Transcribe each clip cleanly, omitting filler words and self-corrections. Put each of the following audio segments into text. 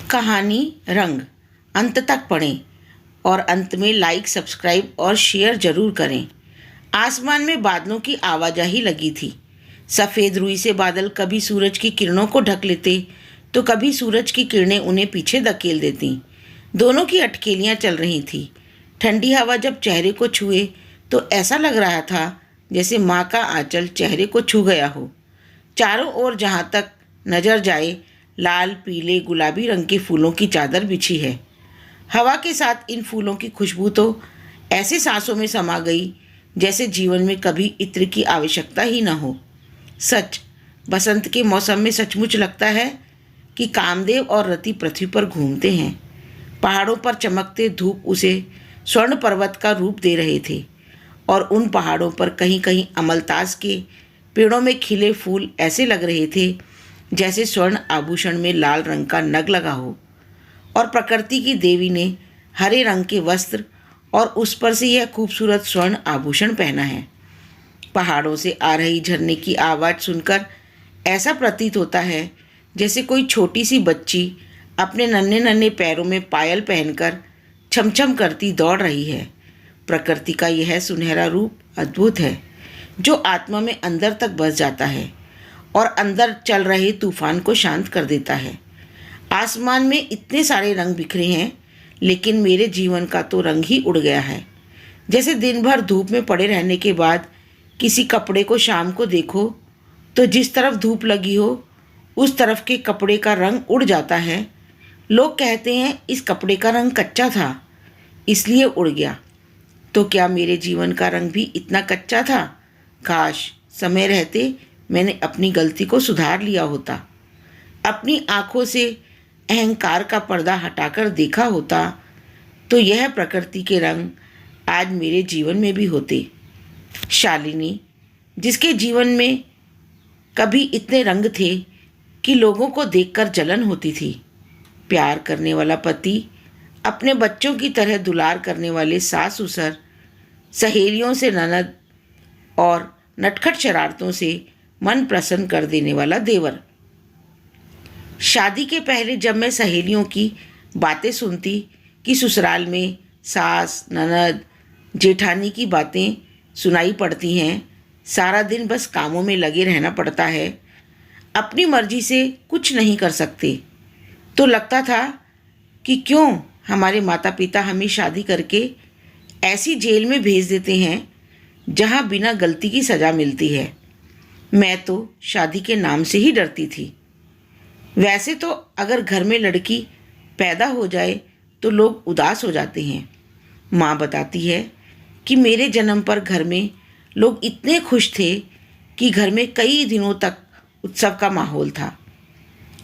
कहानी रंग अंत तक पढ़ें और अंत में लाइक, सब्सक्राइब और शेयर जरूर करें। आसमान में बादलों की आवाजाही लगी थी। सफ़ेद रुई से बादल कभी सूरज की किरणों को ढक लेते तो कभी सूरज की किरणें उन्हें पीछे धकेल देती। दोनों की अटकेलियाँ चल रही थी। ठंडी हवा जब चेहरे को छुए तो ऐसा लग रहा था जैसे माँ का आंचल चेहरे को छू गया हो। चारों ओर जहाँ तक नजर जाए लाल, पीले, गुलाबी रंग के फूलों की चादर बिछी है। हवा के साथ इन फूलों की खुशबू तो ऐसे सांसों में समा गई जैसे जीवन में कभी इत्र की आवश्यकता ही न हो। सच, बसंत के मौसम में सचमुच लगता है कि कामदेव और रति पृथ्वी पर घूमते हैं। पहाड़ों पर चमकते धूप उसे स्वर्ण पर्वत का रूप दे रहे थे और उन पहाड़ों पर कहीं कहीं अमलतास के पेड़ों में खिले फूल ऐसे लग रहे थे जैसे स्वर्ण आभूषण में लाल रंग का नग लगा हो। और प्रकृति की देवी ने हरे रंग के वस्त्र और उस पर से यह खूबसूरत स्वर्ण आभूषण पहना है। पहाड़ों से आ रही झरने की आवाज़ सुनकर ऐसा प्रतीत होता है जैसे कोई छोटी सी बच्ची अपने नन्हे नन्हे पैरों में पायल पहनकर छमछम करती दौड़ रही है। प्रकृति का यह सुनहरा रूप अद्भुत है जो आत्मा में अंदर तक बस जाता है और अंदर चल रहे तूफान को शांत कर देता है। आसमान में इतने सारे रंग बिखरे हैं लेकिन मेरे जीवन का तो रंग ही उड़ गया है। जैसे दिन भर धूप में पड़े रहने के बाद किसी कपड़े को शाम को देखो तो जिस तरफ धूप लगी हो उस तरफ के कपड़े का रंग उड़ जाता है। लोग कहते हैं इस कपड़े का रंग कच्चा था इसलिए उड़ गया। तो क्या मेरे जीवन का रंग भी इतना कच्चा था? काश समय रहते मैंने अपनी गलती को सुधार लिया होता, अपनी आँखों से अहंकार का पर्दा हटाकर देखा होता तो यह प्रकृति के रंग आज मेरे जीवन में भी होते। शालिनी, जिसके जीवन में कभी इतने रंग थे कि लोगों को देखकर जलन होती थी। प्यार करने वाला पति, अपने बच्चों की तरह दुलार करने वाले सास ससुर, सहेलियों से ननद और नटखट शरारतों से मन प्रसन्न कर देने वाला देवर। शादी के पहले जब मैं सहेलियों की बातें सुनती कि ससुराल में सास, ननद, जेठानी की बातें सुनाई पड़ती हैं, सारा दिन बस कामों में लगे रहना पड़ता है, अपनी मर्जी से कुछ नहीं कर सकते, तो लगता था कि क्यों हमारे माता पिता हमें शादी करके ऐसी जेल में भेज देते हैं जहाँ बिना गलती की सज़ा मिलती है। मैं तो शादी के नाम से ही डरती थी। वैसे तो अगर घर में लड़की पैदा हो जाए तो लोग उदास हो जाते हैं। माँ बताती है कि मेरे जन्म पर घर में लोग इतने खुश थे कि घर में कई दिनों तक उत्सव का माहौल था।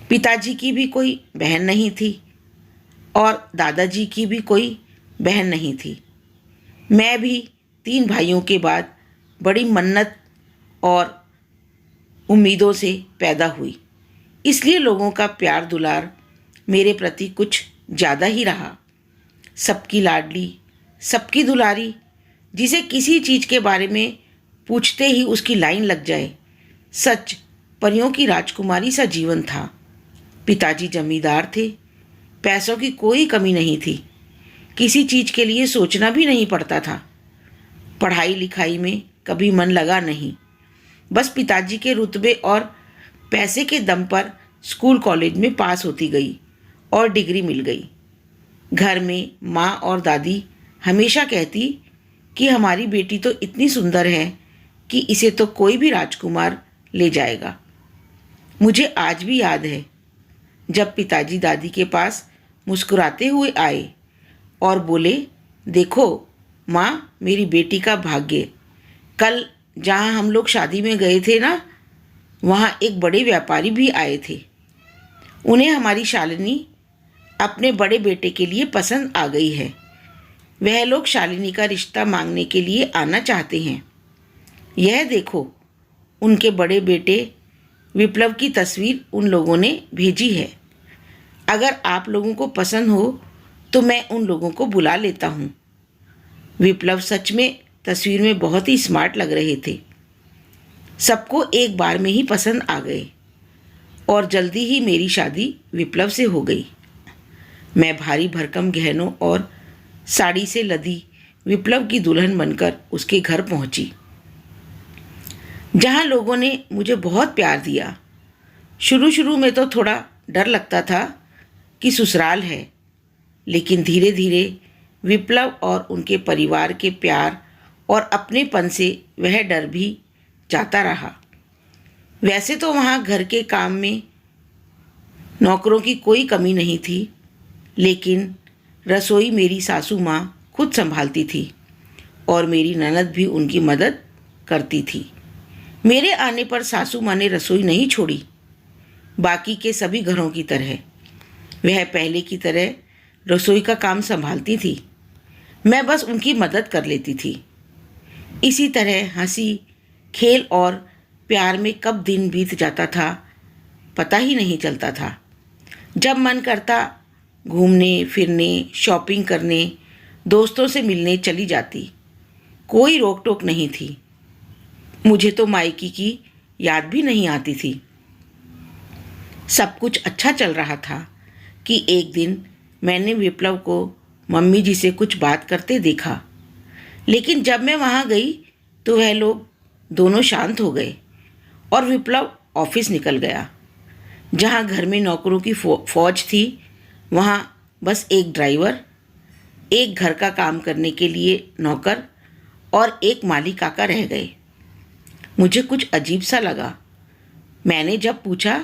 पिताजी की भी कोई बहन नहीं थी और दादाजी की भी कोई बहन नहीं थी। मैं भी 3 भाइयों के बाद बड़ी मन्नत और उम्मीदों से पैदा हुई, इसलिए लोगों का प्यार दुलार मेरे प्रति कुछ ज़्यादा ही रहा। सबकी लाडली, सबकी दुलारी, जिसे किसी चीज़ के बारे में पूछते ही उसकी लाइन लग जाए। सच, परियों की राजकुमारी सा जीवन था। पिताजी जमींदार थे, पैसों की कोई कमी नहीं थी, किसी चीज़ के लिए सोचना भी नहीं पड़ता था। पढ़ाई लिखाई में कभी मन लगा नहीं, बस पिताजी के रुतबे और पैसे के दम पर स्कूल कॉलेज में पास होती गई और डिग्री मिल गई। घर में माँ और दादी हमेशा कहती कि हमारी बेटी तो इतनी सुंदर है कि इसे तो कोई भी राजकुमार ले जाएगा। मुझे आज भी याद है जब पिताजी दादी के पास मुस्कुराते हुए आए और बोले, देखो माँ, मेरी बेटी का भाग्य। कल जहाँ हम लोग शादी में गए थे ना, वहाँ एक बड़े व्यापारी भी आए थे। उन्हें हमारी शालिनी अपने बड़े बेटे के लिए पसंद आ गई है। वह लोग शालिनी का रिश्ता मांगने के लिए आना चाहते हैं। यह देखो, उनके बड़े बेटे विप्लव की तस्वीर उन लोगों ने भेजी है। अगर आप लोगों को पसंद हो तो मैं उन लोगों को बुला लेता हूँ। विप्लव सच में तस्वीर में बहुत ही स्मार्ट लग रहे थे। सबको एक बार में ही पसंद आ गए और जल्दी ही मेरी शादी विप्लव से हो गई। मैं भारी भरकम गहनों और साड़ी से लदी विप्लव की दुल्हन बनकर उसके घर पहुंची, जहां लोगों ने मुझे बहुत प्यार दिया। शुरू शुरू में तो थोड़ा डर लगता था कि ससुराल है, लेकिन धीरे धीरे विप्लव और उनके परिवार के प्यार और अपनेपन से वह डर भी जाता रहा। वैसे तो वहाँ घर के काम में नौकरों की कोई कमी नहीं थी, लेकिन रसोई मेरी सासू माँ खुद संभालती थी और मेरी ननद भी उनकी मदद करती थी। मेरे आने पर सासू माँ ने रसोई नहीं छोड़ी। बाकी के सभी घरों की तरह वह पहले की तरह रसोई का काम संभालती थी। मैं बस उनकी मदद कर लेती थी। इसी तरह हंसी, खेल और प्यार में कब दिन बीत जाता था पता ही नहीं चलता था। जब मन करता घूमने फिरने, शॉपिंग करने, दोस्तों से मिलने चली जाती। कोई रोक टोक नहीं थी। मुझे तो मायके की याद भी नहीं आती थी। सब कुछ अच्छा चल रहा था कि एक दिन मैंने विप्लव को मम्मी जी से कुछ बात करते देखा। लेकिन जब मैं वहाँ गई तो वह लोग दोनों शांत हो गए और विप्लव ऑफिस निकल गया। जहाँ घर में नौकरों की फौज थी, वहाँ बस एक ड्राइवर, एक घर का काम करने के लिए नौकर और एक माली काका रह गए। मुझे कुछ अजीब सा लगा। मैंने जब पूछा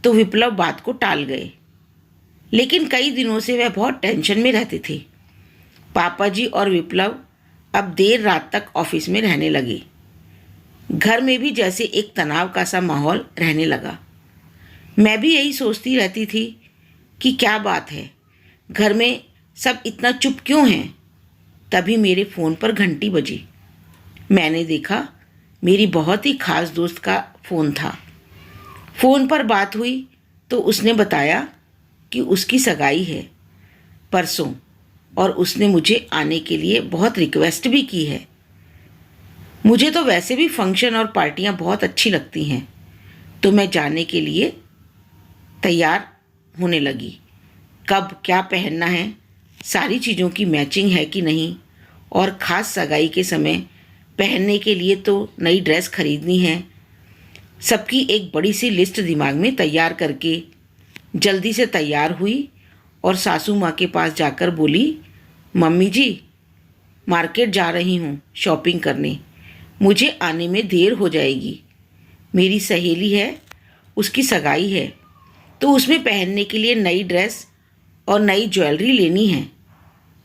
तो विप्लव बात को टाल गए, लेकिन कई दिनों से वह बहुत टेंशन में रहते थे। पापा जी और विप्लव अब देर रात तक ऑफिस में रहने लगे। घर में भी जैसे एक तनाव का सा माहौल रहने लगा। मैं भी यही सोचती रहती थी कि क्या बात है, घर में सब इतना चुप क्यों हैं। तभी मेरे फ़ोन पर घंटी बजी। मैंने देखा मेरी बहुत ही खास दोस्त का फ़ोन था। फ़ोन पर बात हुई तो उसने बताया कि उसकी सगाई है परसों, और उसने मुझे आने के लिए बहुत रिक्वेस्ट भी की है। मुझे तो वैसे भी फंक्शन और पार्टियां बहुत अच्छी लगती हैं, तो मैं जाने के लिए तैयार होने लगी। कब क्या पहनना है, सारी चीज़ों की मैचिंग है कि नहीं, और ख़ास सगाई के समय पहनने के लिए तो नई ड्रेस खरीदनी है। सबकी एक बड़ी सी लिस्ट दिमाग में तैयार करके जल्दी से तैयार हुई और सासू माँ के पास जाकर बोली, मम्मी जी, मार्केट जा रही हूँ शॉपिंग करने, मुझे आने में देर हो जाएगी। मेरी सहेली है, उसकी सगाई है, तो उसमें पहनने के लिए नई ड्रेस और नई ज्वेलरी लेनी है।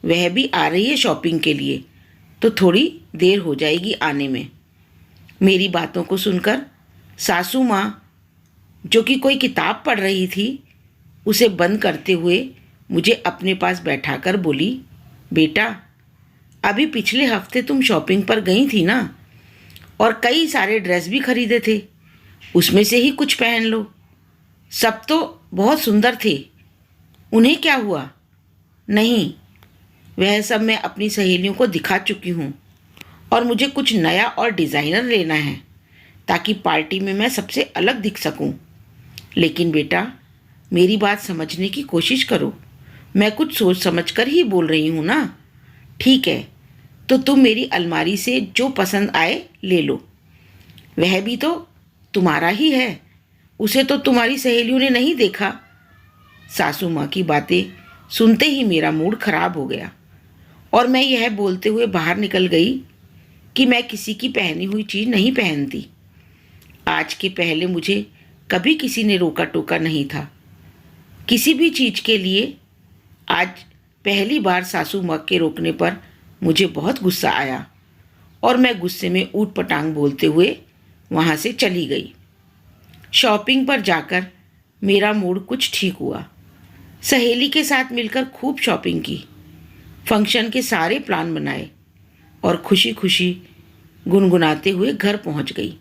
वह भी आ रही है शॉपिंग के लिए, तो थोड़ी देर हो जाएगी आने में। मेरी बातों को सुनकर सासू माँ, जो कि कोई किताब पढ़ रही थी, उसे बंद करते हुए मुझे अपने पास बैठाकर बोली, बेटा, अभी पिछले हफ्ते तुम शॉपिंग पर गई थी ना, और कई सारे ड्रेस भी खरीदे थे, उसमें से ही कुछ पहन लो। सब तो बहुत सुंदर थे, उन्हें क्या हुआ? नहीं, वह सब मैं अपनी सहेलियों को दिखा चुकी हूँ, और मुझे कुछ नया और डिज़ाइनर लेना है ताकि पार्टी में मैं सबसे अलग दिख सकूं। लेकिन बेटा, मेरी बात समझने की कोशिश करो, मैं कुछ सोच समझ कर ही बोल रही हूँ ना। ठीक है, तो तुम मेरी अलमारी से जो पसंद आए ले लो। वह भी तो तुम्हारा ही है, उसे तो तुम्हारी सहेलियों ने नहीं देखा। सासू माँ की बातें सुनते ही मेरा मूड खराब हो गया और मैं यह बोलते हुए बाहर निकल गई कि मैं किसी की पहनी हुई चीज़ नहीं पहनती। आज के पहले मुझे कभी किसी ने रोका टोका नहीं था किसी भी चीज़ के लिए। आज पहली बार सासू माँ के रोकने पर मुझे बहुत गुस्सा आया और मैं गुस्से में ऊट पटांग बोलते हुए वहाँ से चली गई। शॉपिंग पर जाकर मेरा मूड कुछ ठीक हुआ। सहेली के साथ मिलकर खूब शॉपिंग की, फंक्शन के सारे प्लान बनाए और खुशी खुशी गुनगुनाते हुए घर पहुँच गई।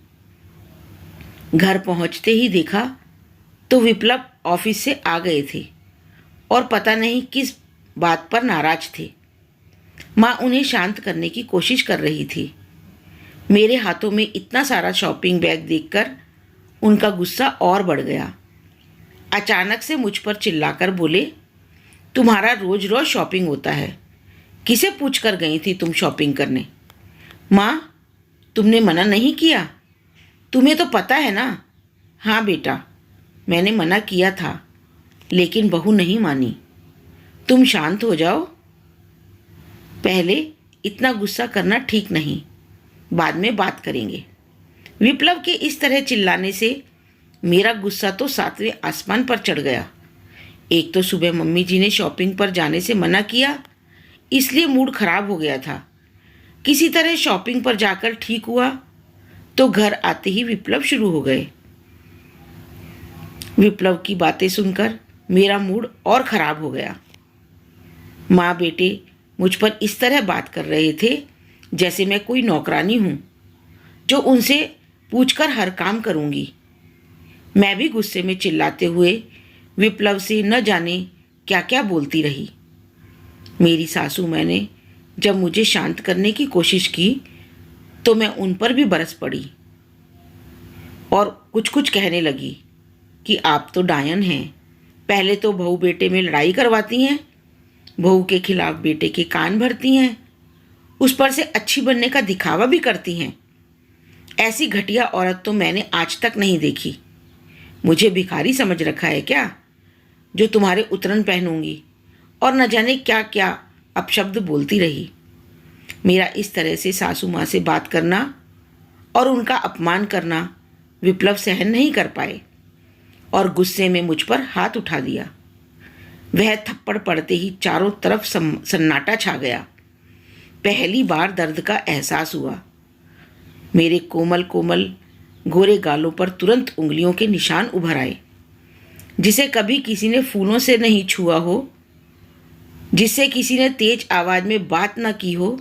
घर पहुँचते ही देखा तो विप्लव ऑफिस से आ गए थे और पता नहीं किस बात पर नाराज थे। माँ उन्हें शांत करने की कोशिश कर रही थी। मेरे हाथों में इतना सारा शॉपिंग बैग देखकर उनका गुस्सा और बढ़ गया। अचानक से मुझ पर चिल्लाकर बोले, तुम्हारा रोज रोज शॉपिंग होता है। किसे पूछ कर गई थी तुम शॉपिंग करने? माँ, तुमने मना नहीं किया? तुम्हें तो पता है ना। हाँ बेटा, मैंने मना किया था, लेकिन बहू नहीं मानी। तुम शांत हो जाओ। पहले इतना गुस्सा करना ठीक नहीं, बाद में बात करेंगे। विप्लव के इस तरह चिल्लाने से मेरा गुस्सा तो सातवें आसमान पर चढ़ गया। एक तो सुबह मम्मी जी ने शॉपिंग पर जाने से मना किया, इसलिए मूड खराब हो गया था। किसी तरह शॉपिंग पर जाकर ठीक हुआ तो घर आते ही विप्लव शुरू हो गए। विप्लव की बातें सुनकर मेरा मूड और खराब हो गया। माँ बेटे मुझ पर इस तरह बात कर रहे थे जैसे मैं कोई नौकरानी हूँ जो उनसे पूछकर हर काम करूँगी। मैं भी गुस्से में चिल्लाते हुए विप्लव से न जाने क्या क्या बोलती रही। मेरी सासू माँ ने जब मुझे शांत करने की कोशिश की तो मैं उन पर भी बरस पड़ी और कुछ कुछ कहने लगी कि आप तो डायन हैं। पहले तो बहू बेटे में लड़ाई करवाती हैं, बहू के खिलाफ बेटे के कान भरती हैं, उस पर से अच्छी बनने का दिखावा भी करती हैं। ऐसी घटिया औरत तो मैंने आज तक नहीं देखी। मुझे भिखारी समझ रखा है क्या, जो तुम्हारे उतरन पहनूंगी? और न जाने क्या क्या अपशब्द बोलती रही। मेरा इस तरह से सासू माँ से बात करना और उनका अपमान करना विप्लव सहन नहीं कर पाए और गुस्से में मुझ पर हाथ उठा दिया। वह थप्पड़ पड़ते ही चारों तरफ सन्नाटा छा गया। पहली बार दर्द का एहसास हुआ। मेरे कोमल कोमल गोरे गालों पर तुरंत उंगलियों के निशान उभर आए, जिसे कभी किसी ने फूलों से नहीं छुआ हो, जिससे किसी ने तेज आवाज में बात न की हो।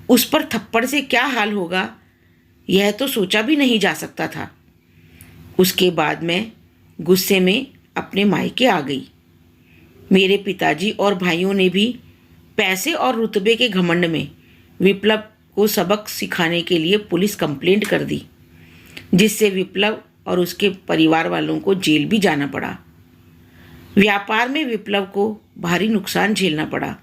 उस पर थप्पड़ से क्या हाल होगा, यह तो सोचा भी नहीं जा सकता था। उसके बाद मैं गुस्से में अपने मायके आ गई। मेरे पिताजी और भाइयों ने भी पैसे और रुतबे के घमंड में विप्लव को सबक सिखाने के लिए पुलिस कंप्लेंट कर दी, जिससे विप्लव और उसके परिवार वालों को जेल भी जाना पड़ा। व्यापार में विप्लव को भारी नुकसान झेलना पड़ा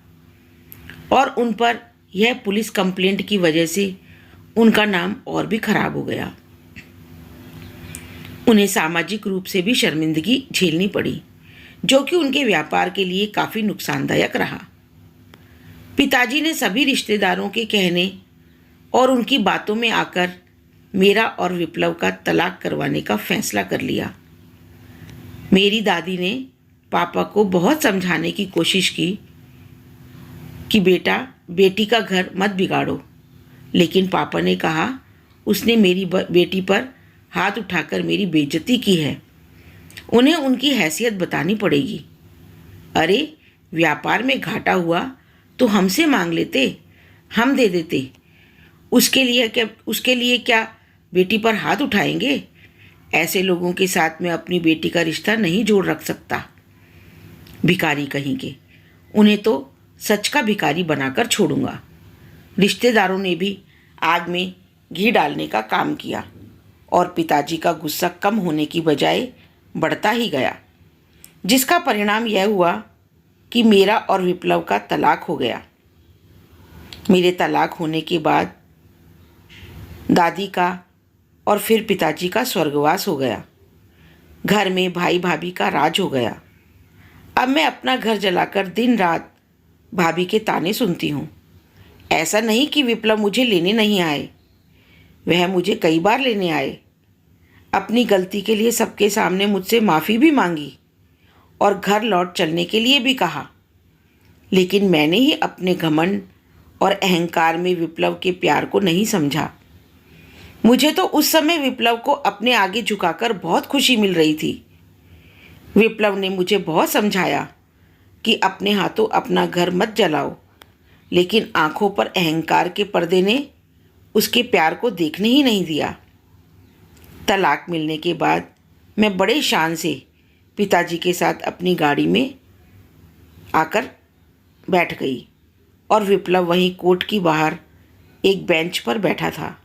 और उन पर यह पुलिस कंप्लेंट की वजह से उनका नाम और भी खराब हो गया। उन्हें सामाजिक रूप से भी शर्मिंदगी झेलनी पड़ी, जो कि उनके व्यापार के लिए काफ़ी नुकसानदायक रहा। पिताजी ने सभी रिश्तेदारों के कहने और उनकी बातों में आकर मेरा और विप्लव का तलाक करवाने का फैसला कर लिया। मेरी दादी ने पापा को बहुत समझाने की कोशिश की कि बेटा बेटी का घर मत बिगाड़ो, लेकिन पापा ने कहा उसने मेरी बेटी पर हाथ उठाकर मेरी बेइज्जती की है, उन्हें उनकी हैसियत बतानी पड़ेगी। अरे व्यापार में घाटा हुआ तो हमसे मांग लेते, हम दे देते। उसके लिए क्या बेटी पर हाथ उठाएंगे? ऐसे लोगों के साथ मैं अपनी बेटी का रिश्ता नहीं जोड़ रख सकता। भिखारी कहीं के, उन्हें तो सच का भिखारी बनाकर छोड़ूंगा। रिश्तेदारों ने भी आग में घी डालने का काम किया और पिताजी का गुस्सा कम होने की बजाय बढ़ता ही गया, जिसका परिणाम यह हुआ कि मेरा और विप्लव का तलाक हो गया। मेरे तलाक होने के बाद दादी का और फिर पिताजी का स्वर्गवास हो गया। घर में भाई भाभी का राज हो गया। अब मैं अपना घर जलाकर दिन रात भाभी के ताने सुनती हूँ। ऐसा नहीं कि विप्लव मुझे लेने नहीं आए, वह मुझे कई बार लेने आए। अपनी गलती के लिए सबके सामने मुझसे माफ़ी भी मांगी और घर लौट चलने के लिए भी कहा, लेकिन मैंने ही अपने घमंड और अहंकार में विप्लव के प्यार को नहीं समझा। मुझे तो उस समय विप्लव को अपने आगे झुकाकर बहुत खुशी मिल रही थी। विप्लव ने मुझे बहुत समझाया कि अपने हाथों अपना घर मत जलाओ, लेकिन आंखों पर अहंकार के पर्दे ने उसके प्यार को देखने ही नहीं दिया। तलाक मिलने के बाद मैं बड़े शान से पिताजी के साथ अपनी गाड़ी में आकर बैठ गई और विप्लव वहीं कोर्ट की बाहर एक बेंच पर बैठा था।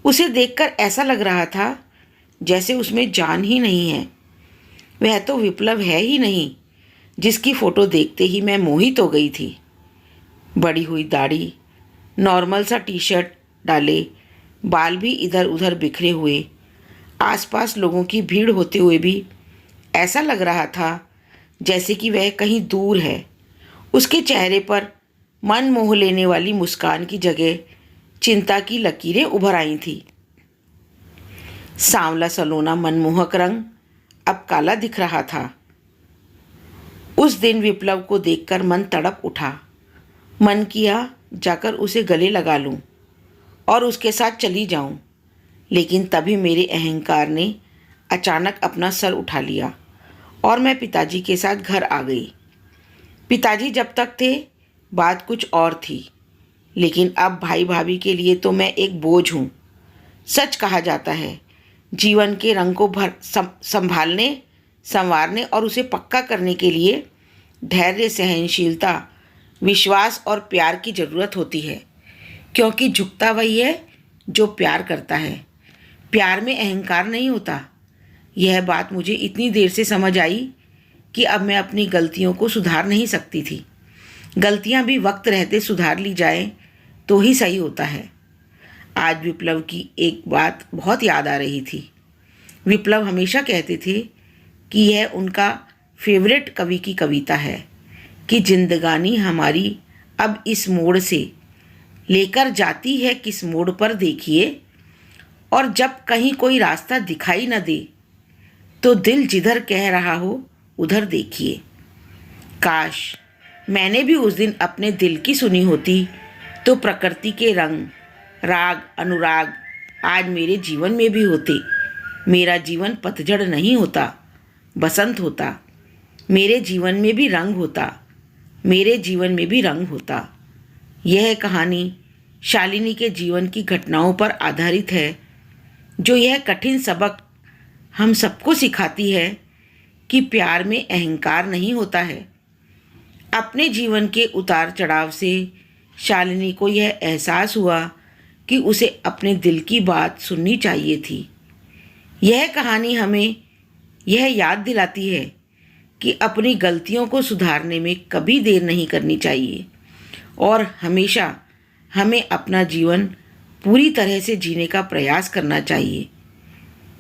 उसे देखकर ऐसा लग रहा था जैसे उसमें जान ही नहीं है। वह तो विप्लव है ही नहीं जिसकी फ़ोटो देखते ही मैं मोहित हो गई थी। बड़ी हुई दाढ़ी, नॉर्मल सा टी शर्ट डाले, बाल भी इधर उधर बिखरे हुए, आसपास लोगों की भीड़ होते हुए भी ऐसा लग रहा था जैसे कि वह कहीं दूर है। उसके चेहरे पर मन मोह लेने वाली मुस्कान की जगह चिंता की लकीरें उभर आई थी। सांवला सलोना मनमोहक रंग अब काला दिख रहा था। उस दिन विप्लव को देखकर मन तड़प उठा। मन किया जाकर उसे गले लगा लूं और उसके साथ चली जाऊं, लेकिन तभी मेरे अहंकार ने अचानक अपना सर उठा लिया और मैं पिताजी के साथ घर आ गई। पिताजी जब तक थे बात कुछ और थी, लेकिन अब भाई भाभी के लिए तो मैं एक बोझ हूँ। सच कहा जाता है, जीवन के रंग को संभालने, संवारने और उसे पक्का करने के लिए धैर्य, सहनशीलता, विश्वास और प्यार की ज़रूरत होती है, क्योंकि झुकता वही है जो प्यार करता है। प्यार में अहंकार नहीं होता। यह बात मुझे इतनी देर से समझ आई कि अब मैं अपनी गलतियों को सुधार नहीं सकती थी। गलतियां भी वक्त रहते सुधार ली जाए तो ही सही होता है। आज विप्लव की एक बात बहुत याद आ रही थी। विप्लव हमेशा कहते थे कि यह उनका फेवरेट कवि की कविता है कि जिंदगानी हमारी अब इस मोड़ से लेकर जाती है किस मोड़ पर देखिए, और जब कहीं कोई रास्ता दिखाई न दे तो दिल जिधर कह रहा हो उधर देखिए। काश मैंने भी उस दिन अपने दिल की सुनी होती तो प्रकृति के रंग, राग, अनुराग आज मेरे जीवन में भी होते। मेरा जीवन पतझड़ नहीं होता, बसंत होता। मेरे जीवन में भी रंग होता, मेरे जीवन में भी रंग होता। यह कहानी शालिनी के जीवन की घटनाओं पर आधारित है, जो यह कठिन सबक हम सबको सिखाती है कि प्यार में अहंकार नहीं होता है। अपने जीवन के उतार चढ़ाव से शालिनी को यह एहसास हुआ कि उसे अपने दिल की बात सुननी चाहिए थी। यह कहानी हमें यह याद दिलाती है कि अपनी गलतियों को सुधारने में कभी देर नहीं करनी चाहिए और हमेशा हमें अपना जीवन पूरी तरह से जीने का प्रयास करना चाहिए।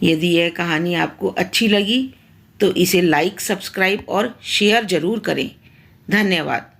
यदि यह कहानी आपको अच्छी लगी तो इसे लाइक, सब्सक्राइब और शेयर ज़रूर करें। धन्यवाद।